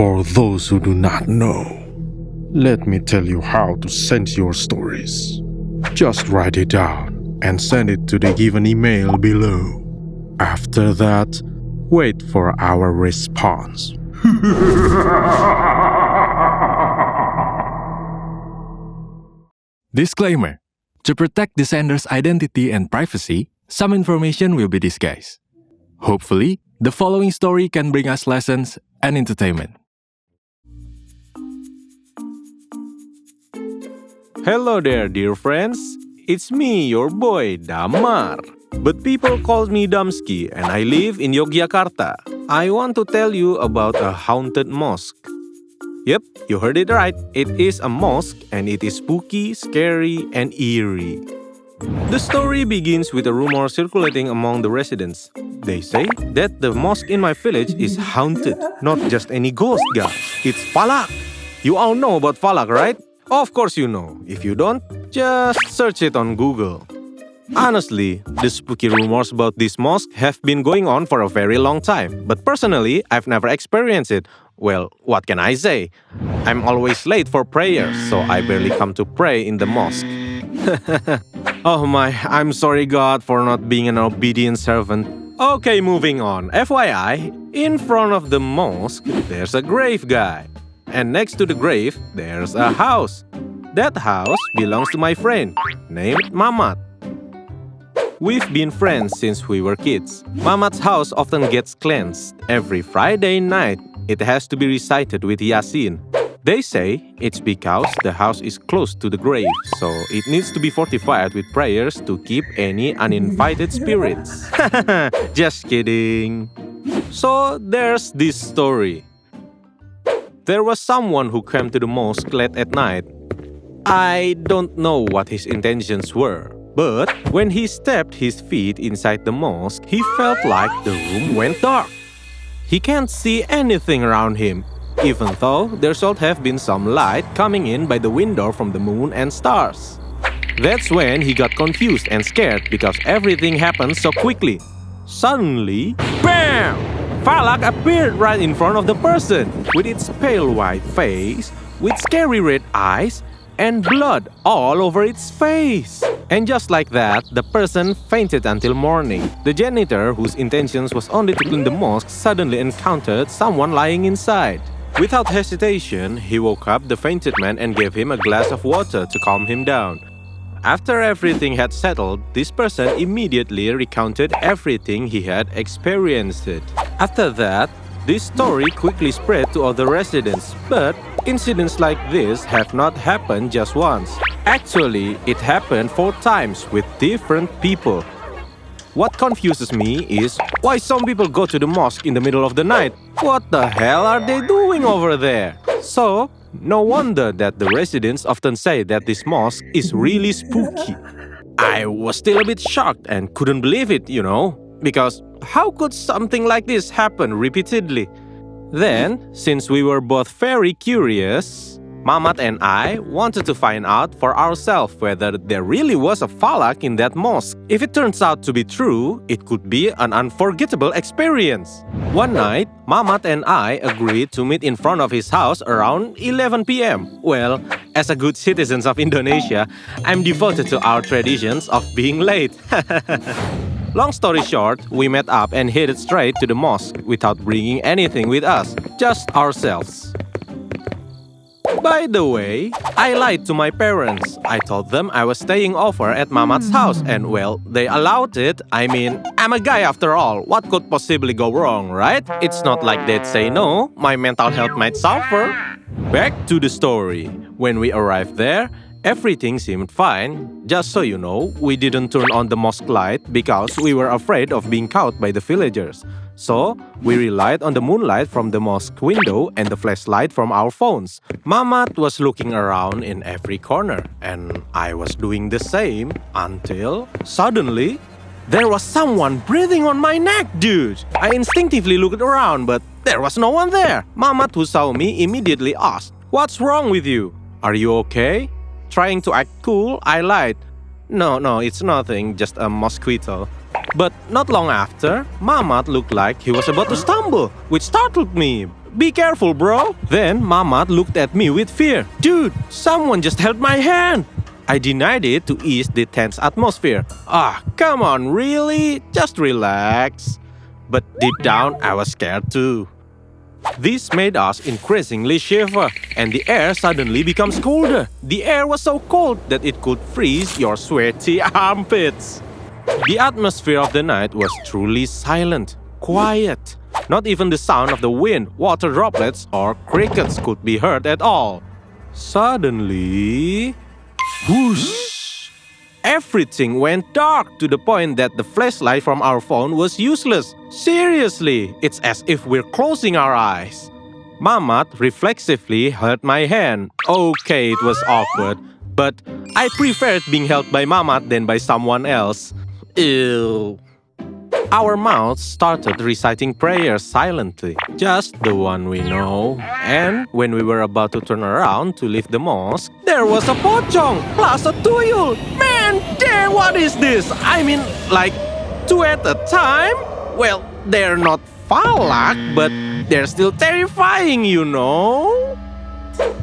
For those who do not know, let me tell you how to send your stories. Just write it down and send it to the given email below. After that, wait for our response. Disclaimer: to protect the sender's identity and privacy, some information will be disguised. Hopefully, the following story can bring us lessons and entertainment. Hello there, dear friends. It's me, your boy, Damar. But people call me Damski, and I live in Yogyakarta. I want to tell you about a haunted mosque. Yep, you heard it right. It is a mosque, and it is spooky, scary, and eerie. The story begins with a rumor circulating among the residents. They say that the mosque in my village is haunted. Not just any ghost, guys. It's Falak. You all know about Falak, right? Of course you know. If you don't, just search it on Google. Honestly, the spooky rumors about this mosque have been going on for a very long time. But personally, I've never experienced it. Well, what can I say? I'm always late for prayers, so I barely come to pray in the mosque. Oh my, I'm sorry God for not being an obedient servant. Okay, moving on. FYI, in front of the mosque, there's a grave guy. And next to the grave, there's a house. That house belongs to my friend, named Mamat. We've been friends since we were kids. Mamat's house often gets cleansed. Every Friday night, it has to be recited with Yasin. They say it's because the house is close to the grave, so it needs to be fortified with prayers to keep any uninvited spirits. Just kidding. So there's this story. There was someone who came to the mosque late at night. I don't know what his intentions were, but when he stepped his feet inside the mosque, he felt like the room went dark. He can't see anything around him, even though there should have been some light coming in by the window from the moon and stars. That's when he got confused and scared because everything happened so quickly. Suddenly, BAM! Falak appeared right in front of the person, with its pale white face, with scary red eyes, and blood all over its face. And just like that, the person fainted until morning. The janitor, whose intentions was only to clean the mosque, suddenly encountered someone lying inside. Without hesitation, he woke up the fainted man and gave him a glass of water to calm him down. After everything had settled, this person immediately recounted everything he had experienced. After that, this story quickly spread to other residents, but incidents like this have not happened just once. Actually, it happened 4 times with different people. What confuses me is why some people go to the mosque in the middle of the night. What the hell are they doing over there? So, no wonder that the residents often say that this mosque is really spooky. I was still a bit shocked and couldn't believe it, because how could something like this happen repeatedly? Then, since we were both very curious, Mamat and I wanted to find out for ourselves whether there really was a Falak in that mosque. If it turns out to be true, it could be an unforgettable experience. One night, Mamat and I agreed to meet in front of his house around 11 p.m. Well, as a good citizen of Indonesia, I'm devoted to our traditions of being late. Long story short, we met up and headed straight to the mosque without bringing anything with us, just ourselves. By the way, I lied to my parents. I told them I was staying over at Mamat's house and, well, they allowed it. I mean, I'm a guy after all. What could possibly go wrong, right? It's not like they'd say no. My mental health might suffer. Back to the story. When we arrived there, everything seemed fine. Just so you know, we didn't turn on the mosque light because we were afraid of being caught by the villagers. So, we relied on the moonlight from the mosque window and the flashlight from our phones. Mamat was looking around in every corner, and I was doing the same until suddenly, there was someone breathing on my neck, dude. I instinctively looked around, but there was no one there. Mamat, who saw me, immediately asked, "What's wrong with you? Are you okay?" Trying to act cool, I lied. No, it's nothing, just a mosquito. But not long after, Mamat looked like he was about to stumble, which startled me. Be careful, bro. Then Mamat looked at me with fear. Dude, someone just held my hand. I denied it to ease the tense atmosphere. Come on, really? Just relax. But deep down, I was scared too. This made us increasingly shiver, and the air suddenly becomes colder. The air was so cold that it could freeze your sweaty armpits. The atmosphere of the night was truly silent, quiet. Not even the sound of the wind, water droplets, or crickets could be heard at all. Suddenly, whoosh! Everything went dark to the point that the flashlight from our phone was useless. Seriously, it's as if we're closing our eyes. Mamat reflexively held my hand. Okay, it was awkward, but I preferred being held by Mamat than by someone else. Ew. Our mouths started reciting prayers silently, just the one we know. And when we were about to turn around to leave the mosque, there was a pocong plus a tuyul. Man, damn, what is this? I mean, like, two at a time? Well, they're not falak, but they're still terrifying, you know?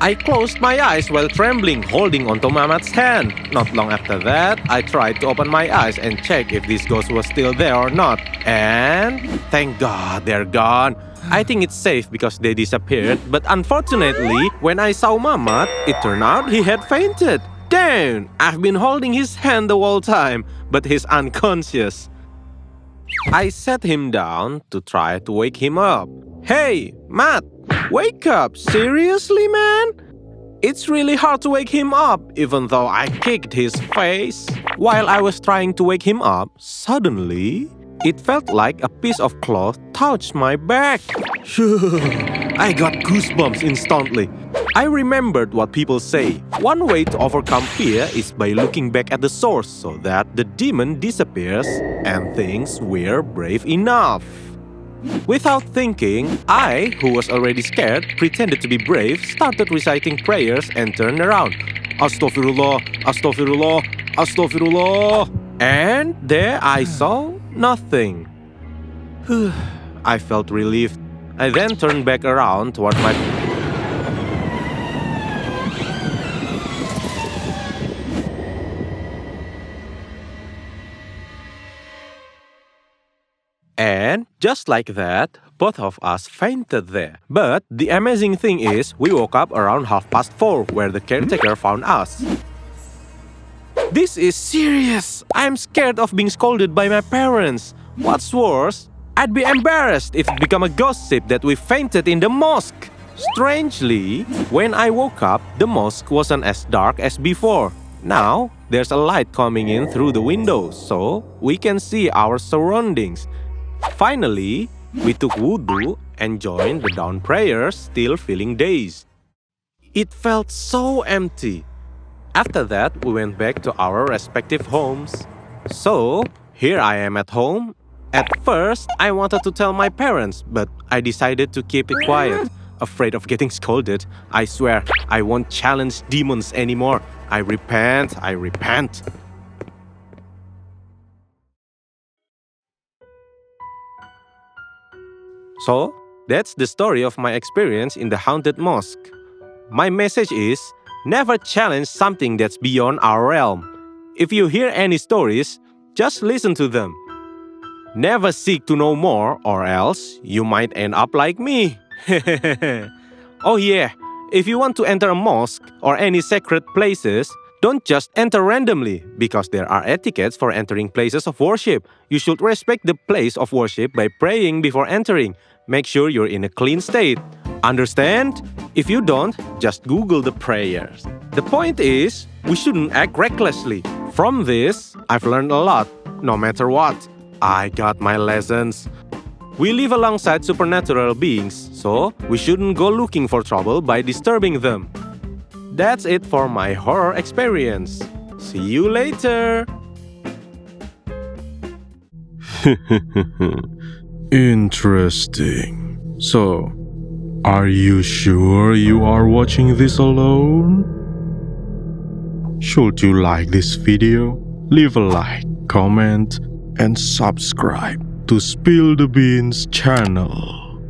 I closed my eyes while trembling, holding onto Mamat's hand. Not long after that, I tried to open my eyes and check if this ghost was still there or not. And thank God they're gone. I think it's safe because they disappeared, but unfortunately, when I saw Mamat, it turned out he had fainted. Damn, I've been holding his hand the whole time, but he's unconscious. I sat him down to try to wake him up. Hey, Matt, wake up! Seriously, man? It's really hard to wake him up, even though I kicked his face. While I was trying to wake him up, suddenly, it felt like a piece of cloth touched my back. I got goosebumps instantly. I remembered what people say. One way to overcome fear is by looking back at the source so that the demon disappears and thinks we're brave enough. Without thinking, I, who was already scared, pretended to be brave, started reciting prayers and turned around. Astaghfirullah, Astaghfirullah, Astaghfirullah. And there I saw nothing. I felt relieved. I then turned back around toward my... And just like that, both of us fainted there. But the amazing thing is, we woke up around 4:30, where the caretaker found us. This is serious. I'm scared of being scolded by my parents. What's worse, I'd be embarrassed if it became a gossip that we fainted in the mosque. Strangely, when I woke up, the mosque wasn't as dark as before. Now, there's a light coming in through the windows, so we can see our surroundings. Finally, we took wudu and joined the dawn prayers, still feeling dazed. It felt so empty. After that, we went back to our respective homes. So, here I am at home. At first, I wanted to tell my parents, but I decided to keep it quiet. Afraid of getting scolded, I swear I won't challenge demons anymore. I repent, I repent. So, that's the story of my experience in the haunted mosque. My message is, never challenge something that's beyond our realm. If you hear any stories, just listen to them. Never seek to know more, or else you might end up like me. Oh yeah, if you want to enter a mosque or any sacred places, don't just enter randomly, because there are etiquettes for entering places of worship. You should respect the place of worship by praying before entering. Make sure you're in a clean state. Understand? If you don't, just Google the prayers. The point is, we shouldn't act recklessly. From this, I've learned a lot. No matter what, I got my lessons. We live alongside supernatural beings, so we shouldn't go looking for trouble by disturbing them. That's it for my horror experience. See you later! Interesting. So, are you sure you are watching this alone? Should you like this video, leave a like, comment, and subscribe to Spill the Beans channel.